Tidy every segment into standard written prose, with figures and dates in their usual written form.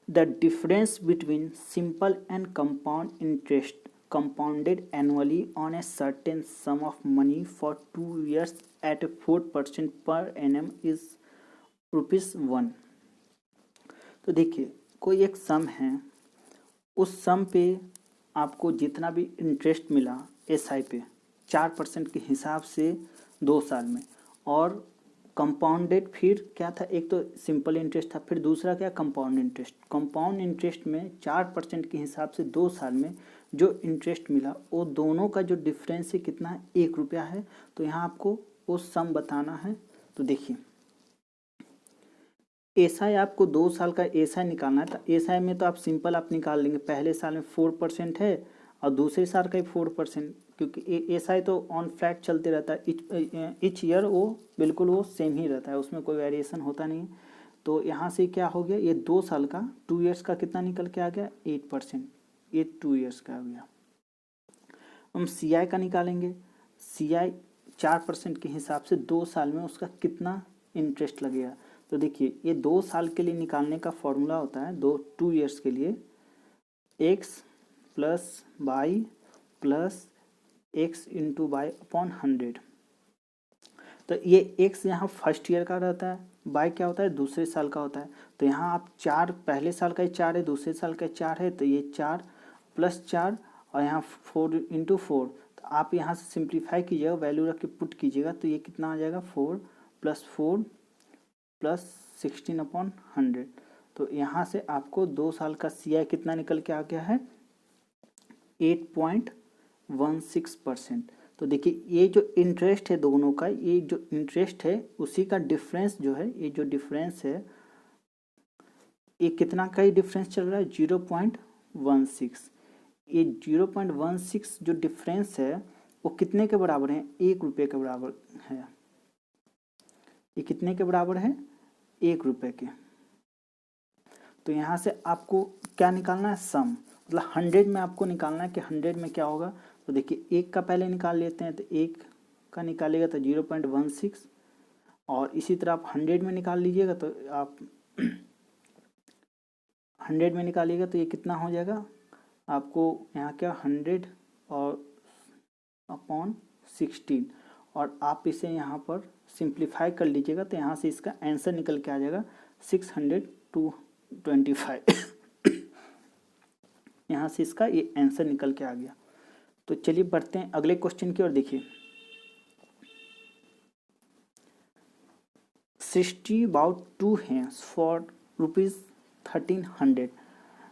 The difference between simple and compound interest compounded annually on a certain sum of money for 2 years at 4% per annum is ₹1। तो देखिए कोई एक सम है, उस सम पे आपको जितना भी इंटरेस्ट मिला एसआई पे 4% के हिसाब से 2 साल में, और कंपाउंडेड फिर क्या था, एक तो सिंपल इंटरेस्ट था, फिर दूसरा क्या कंपाउंड इंटरेस्ट। कंपाउंड इंटरेस्ट में 4% के हिसाब से 2 साल में जो इंटरेस्ट मिला वो दोनों का जो डिफरेंस है कितना है, ₹1 है। तो यहाँ आपको वो सम बताना है। तो देखिए एसआई आपको 2 साल का एसआई निकालना है। तो एसआई में तो आप सिंपल आप निकाल लेंगे, पहले साल में 4% है और दूसरे साल का ही 4%, क्योंकि एसआई तो ऑन फ्लैट चलते रहता है, इच ईयर वो बिल्कुल वो सेम ही रहता है, उसमें कोई वेरिएशन होता नहीं। तो यहाँ से क्या हो गया, ये 2 साल का 2 ईयर्स का कितना निकल के आ गया 8%, ये 2 ईयर्स का आ गया। हम सी आई का निकालेंगे। सी आई 4% के हिसाब से 2 साल में उसका कितना इंटरेस्ट लगेगा। तो देखिए ये 2 साल के लिए निकालने का फॉर्मूला होता है, 2 ईयर्स के लिए x plus by plus x into by upon 100। तो ये x यहाँ फर्स्ट ईयर का रहता है, बाई क्या होता है दूसरे साल का होता है। तो यहाँ आप 4, पहले साल का ही 4 है, दूसरे साल का 4 है, तो ये 4 प्लस 4 और यहाँ 4 इंटू 4। तो आप यहाँ से सिंप्लीफाई कीजिएगा, वैल्यू रख के पुट कीजिएगा, तो ये कितना आ जाएगा 4 प्लस 16/100। तो यहाँ से आपको 2 साल का सी आई कितना निकल के आ गया है 8.16%। तो देखिए ये जो इंटरेस्ट है दोनों का, ये जो इंटरेस्ट है उसी का डिफरेंस जो है, ये जो डिफरेंस है ये कितना का ही डिफरेंस चल रहा है 0.16। ये 0.16 जो डिफरेंस है वो कितने के बराबर है, ₹1 के बराबर है। ये कितने के बराबर है ₹1 के। तो यहाँ से आपको क्या निकालना है सम, मतलब 100 में आपको निकालना है कि 100 में क्या होगा। तो देखिए 1 का पहले निकाल लेते हैं, तो 1 का निकालिएगा तो 0.16, और इसी तरह आप 100 में निकाल लीजिएगा तो आप 100 में निकालिएगा तो ये कितना हो जाएगा आपको यहाँ क्या 100 और अपॉन 16, और आप इसे यहाँ पर सिंप्लीफाई कर लीजिएगा तो यहाँ से इसका आंसर निकल के आ जाएगा 625। यहाँ से इसका ये आंसर निकल के आ गया। तो चलिए बढ़ते हैं अगले क्वेश्चन की ओर। देखिए 60 अबाउट 2 hands फॉर ₹1300।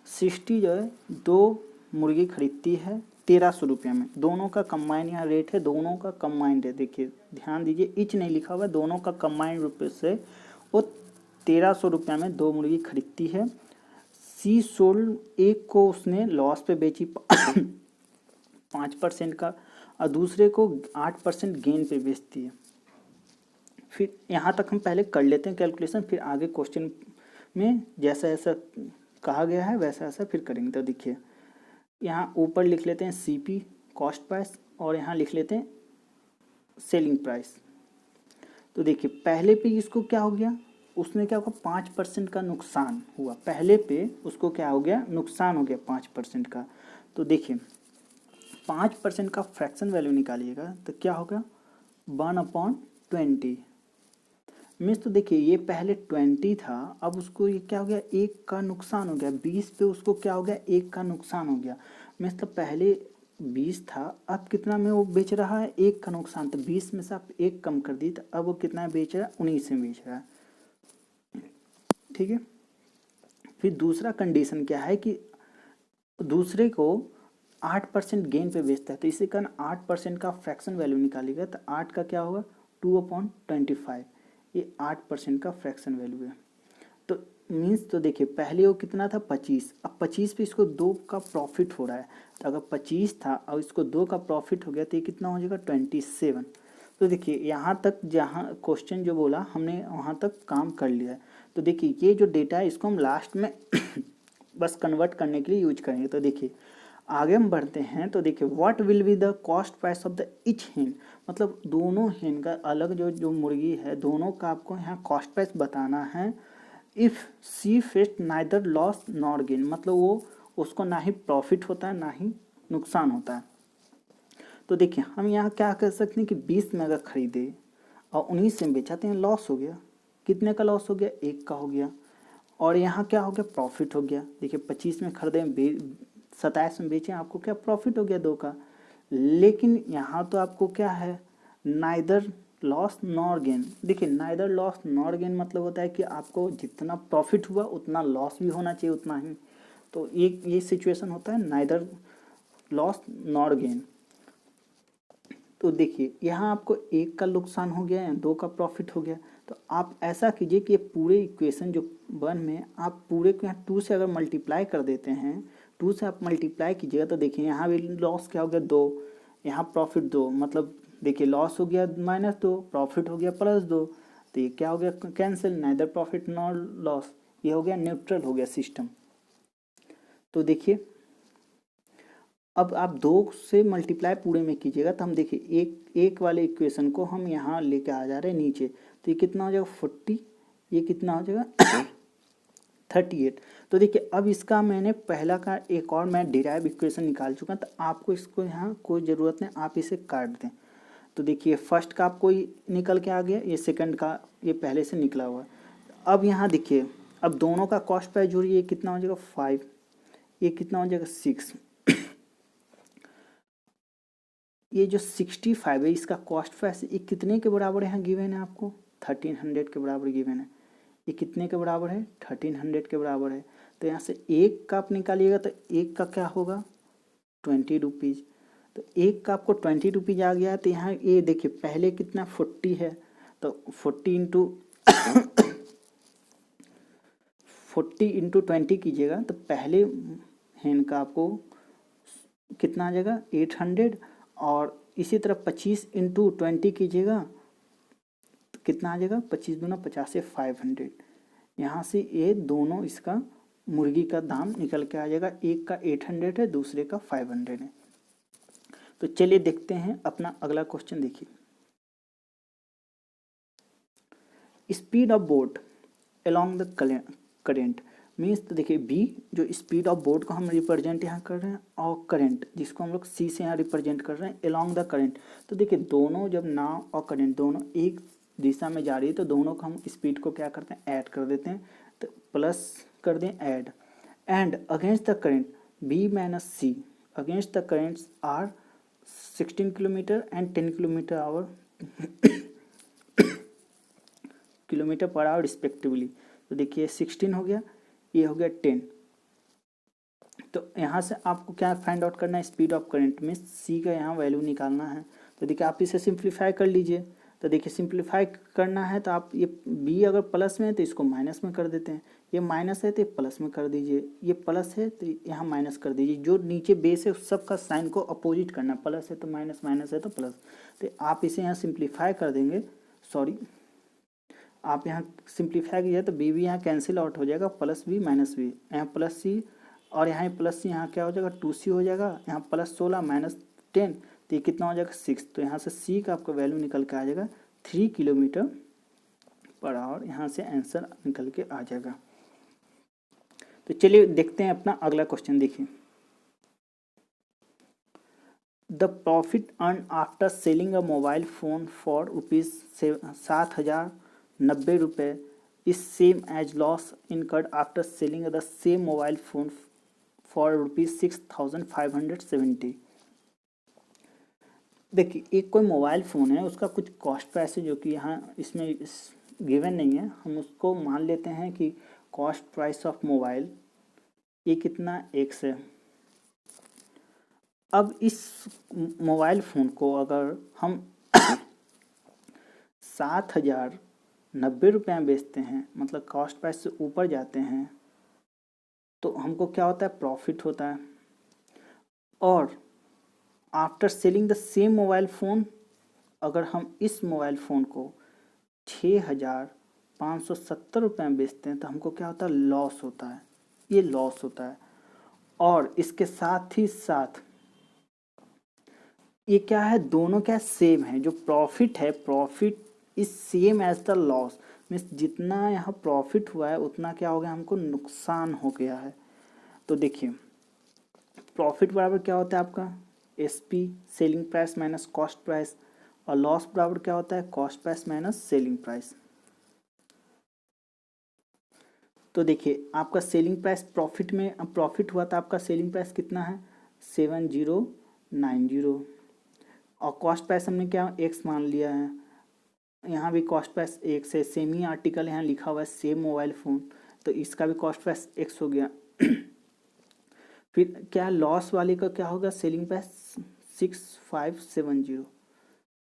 60 जो है 2 मुर्गी खरीदती है ₹1300 में। दोनों का कंबाइन यहाँ रेट है, दोनों का कंबाइंड है। देखिए ध्यान दीजिए, इच नहीं लिखा हुआ है, दोनों का कंबाइंड रुपये से वो ₹1300 में 2 मुर्गी खरीदती है। सी सोल्ड, एक को उसने लॉस पे बेची 5% का, और दूसरे को 8% गेन पे बेचती है। फिर यहाँ तक हम पहले कर लेते हैं कैलकुलेशन, फिर आगे क्वेश्चन में जैसा ऐसा कहा गया है वैसा ऐसा फिर करेंगे। तो देखिए यहाँ ऊपर लिख लेते हैं सीपी कॉस्ट प्राइस, और यहाँ लिख लेते हैं सेलिंग प्राइस। तो देखिए पहले पे इसको क्या हो गया, उसने क्या होगा 5% का नुकसान हुआ, पहले पे उसको क्या हो गया नुकसान हो गया 5% का। तो देखिए 5% का फ्रैक्शन वैल्यू निकालिएगा तो क्या होगा 1/20 मीन्स। तो देखिए ये पहले 20 था, अब उसको ये क्या हो गया 1 का नुकसान हो गया, 20 पे उसको क्या हो गया 1 का नुकसान हो गया। मीन्स तो पहले 20 था, अब कितना में वो बेच रहा है 1 का नुकसान, तो 20 में से आप 1 कम कर दी तो अब वो कितना बेच रहा है 19 में बेच रहा है। ठीक है, फिर दूसरा कंडीशन क्या है कि दूसरे को 8% गेन पे बेचता है, तो इसी कारण 8% का फ्रैक्शन वैल्यू निकालिएगा तो 8 का क्या होगा 2/25, ये 8% का फ्रैक्शन वैल्यू है। तो मीन्स तो देखिए पहले वो कितना था 25, अब 25 पे इसको 2 का प्रॉफिट हो रहा है, तो अगर 25 था और इसको 2 का प्रॉफिट हो गया तो ये कितना हो जाएगा 27। तो देखिए यहाँ तक जहाँ क्वेश्चन जो बोला हमने वहाँ तक काम कर लिया है। तो देखिए ये जो डेटा है इसको हम लास्ट में बस कन्वर्ट करने के लिए यूज करेंगे। तो देखिए आगे हम बढ़ते हैं। तो देखिए what will be the cost price of the each हेन, मतलब दोनों हेन का अलग जो मुर्गी है दोनों का आपको यहाँ कॉस्ट प्राइस बताना है if see faced neither loss nor gain, मतलब वो उसको ना ही प्रॉफिट होता है ना ही नुकसान होता है। तो देखिए हम यहाँ क्या कर सकते हैं कि 20 में अगर खरीदे और 19 में बेचा तो यहाँ लॉस हो गया। कितने का लॉस हो गया? 1 का हो गया। और यहाँ क्या हो गया? प्रॉफिट हो गया। देखिए 25 में खरीदे 27 में बेचे, आपको क्या प्रॉफिट हो गया 2 का। लेकिन यहाँ तो आपको क्या है? Neither loss nor gain. देखिए नाइदर लॉस नॉर गेन मतलब होता है कि आपको जितना प्रॉफिट हुआ उतना लॉस भी होना चाहिए उतना ही। तो ये सिचुएशन होता है नाइदर लॉस नॉर गेन। तो देखिए यहाँ आपको 1 का नुकसान हो गया या 2 का प्रॉफिट हो गया। तो आप ऐसा कीजिए कि ये पूरे इक्वेशन जो 1 में आप पूरे को यहाँ 2 से अगर मल्टीप्लाई कर देते हैं, 2 से आप मल्टीप्लाई कीजिएगा तो देखिए यहाँ भी लॉस क्या हो गया? 2, यहाँ प्रॉफिट 2, मतलब देखिए लॉस हो गया -2, प्रॉफिट हो गया +2। तो ये क्या हो गया? Cancel, neither profit nor loss. ये हो गया न्यूट्रल हो गया सिस्टम। तो देखिए अब आप 2 से मल्टीप्लाई पूरे में कीजिएगा तो हम देखिए एक वाले इक्वेशन को हम यहाँ लेके आ जा रहे हैं नीचे। तो ये कितना हो जाएगा? 40, ये कितना हो जाएगा? 38। तो देखिए अब इसका मैंने पहला का एक और मैं डिराइव इक्वेशन निकाल चुका, तो आपको इसको यहाँ कोई ज़रूरत नहीं, आप इसे काट दें। तो देखिए फर्स्ट का आपको निकल के आ गया, ये सेकंड का ये पहले से निकला हुआ। अब यहाँ देखिए अब दोनों का कॉस्ट प्राइस जोड़िए, ये कितना हो जाएगा? 5, ये कितना हो जाएगा? 6। ये जो 65 है इसका कॉस्ट प्राइस ये कितने के बराबर यहाँ गिवन है? आपको 1300 के बराबर गिवन है। ये कितने के बराबर है? 1300 के बराबर है। तो यहाँ से 1 का आप निकालिएगा तो 1 का क्या होगा? 20 रुपीज़। तो 1 का आपको 20 रुपीज़ आ गया। तो यहाँ ये देखिए पहले कितना 40 है, तो 40 × 20 कीजिएगा तो पहले हैंड का आपको कितना आ जाएगा? 800। और इसी तरह 25 × 20 कीजिएगा तो कितना आ जाएगा? 25 दूना 50 से 500। यहाँ से ये दोनों इसका मुर्गी का दाम निकल के आ जाएगा। एक का 800 है, दूसरे का 500 है। तो चलिए देखते हैं अपना अगला क्वेश्चन। देखिए speed of boat along the current means, तो देखिए बी जो स्पीड ऑफ बोट को हम रिप्रेजेंट यहाँ कर रहे हैं और करंट जिसको हम लोग सी से यहाँ रिप्रेजेंट कर रहे हैं अलोंग द करंट। तो देखिए दोनों जब नाव और करंट दोनों एक दिशा में जा रही है तो दोनों को हम स्पीड को क्या करते हैं? ऐड कर देते हैं। तो प्लस कर दें add. And against the current B minus C against the currents are 16 kilometre and 10 kilometre per hour respectively. तो देखिए 16 हो गया, ये हो गया 10। तो यहाँ से आपको क्या फाइंड आउट करना है? स्पीड ऑफ करंट में सी का यहाँ वैल्यू निकालना है। तो देखिए आप इसे सिंप्लीफाई कर लीजिए। तो देखिए सिंप्लीफाई करना है तो आप ये बी अगर प्लस में है तो इसको माइनस में कर देते हैं, ये माइनस है तो ये प्लस में कर दीजिए, ये प्लस है तो यहाँ माइनस कर दीजिए। जो नीचे बेस है उस सब का साइन को अपोजिट करना, प्लस है तो माइनस, माइनस है तो प्लस। तो आप इसे यहाँ सिंप्लीफाई कर देंगे, सॉरी आप यहाँ सिंप्लीफाई कीजिए तो बी भी यहाँ कैंसिल आउट हो जाएगा, प्लस बी माइनस बी, यहाँ प्लस सी और यहाँ प्लस सी, यहाँ क्या हो जाएगा? 2c हो जाएगा। यहाँ +16 -10 तो ये कितना हो जाएगा? 6। तो यहाँ से सी का आपका वैल्यू निकल के आ जाएगा 3 किलोमीटर पर आवर। यहाँ से आंसर निकल के आ जाएगा। तो चलिए देखते हैं अपना अगला क्वेश्चन। देखिए the profit earn after selling a mobile phone for ₹7,090 is same as loss incurred after selling the same mobile phone for ₹6,570। देखिए एक कोई मोबाइल फ़ोन है, उसका कुछ कॉस्ट प्राइस है जो कि यहाँ इसमें गिवन नहीं है, हम उसको मान लेते हैं कि कॉस्ट प्राइस ऑफ मोबाइल ये कितना x है। अब इस मोबाइल फ़ोन को अगर हम 7,090 में बेचते हैं, मतलब कॉस्ट प्राइस से ऊपर जाते हैं, तो हमको क्या होता है? प्रॉफिट होता है। और after selling the same mobile phone, अगर हम इस मोबाइल फ़ोन को 6,570 में बेचते हैं तो हमको क्या होता है? लॉस होता है, ये लॉस होता है। और इसके साथ ही साथ ये क्या है? दोनों क्या सेम है, जो प्रॉफिट है profit is same as the loss. Means जितना यहाँ प्रॉफिट हुआ है उतना क्या हो गया, हमको नुकसान हो गया है। तो देखिए प्रॉफिट बराबर क्या होता है आपका SP selling price minus cost price, और लॉस बराबर क्या होता है cost price minus selling price. तो देखिए आपका सेलिंग प्राइस प्रॉफिट में प्रॉफिट हुआ था, आपका सेलिंग प्राइस कितना है 7090, और कॉस्ट प्राइस हमने क्या एक्स मान लिया है, यहाँ भी कॉस्ट प्राइस एक्स है, सेम ही आर्टिकल यहाँ लिखा हुआ है सेम मोबाइल फ़ोन, तो इसका भी कॉस्ट प्राइस एक्स हो गया। फिर क्या लॉस वाले का क्या होगा सेलिंग प्राइस 6570,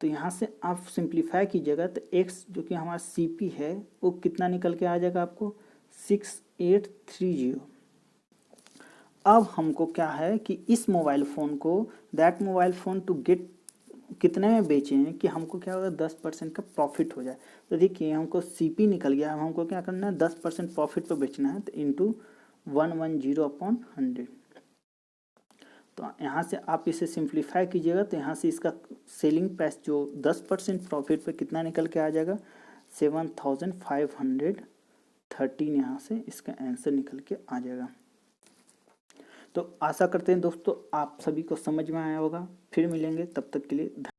तो यहाँ से आप सिंप्लीफाई कीजिएगा तो एक्स जो कि हमारा सीपी है वो कितना निकल के आ जाएगा आपको 6830। अब हमको क्या है कि इस मोबाइल फ़ोन को that mobile phone to get कितने में बेचे हैं कि हमको क्या होगा 10% का प्रॉफिट हो जाए। तो देखिए हमको सीपी निकल गया, हमको क्या करना है 10% प्रॉफिट पर बेचना है, तो इंटू 110/100। तो यहाँ से आप इसे सिंप्लीफाई कीजिएगा तो यहाँ से इसका सेलिंग प्राइस जो 10% प्रॉफिट पे कितना निकल के आ जाएगा 7513, यहाँ से इसका आंसर निकल के आ जाएगा। तो आशा करते हैं दोस्तों आप सभी को समझ में आया होगा। फिर मिलेंगे, तब तक के लिए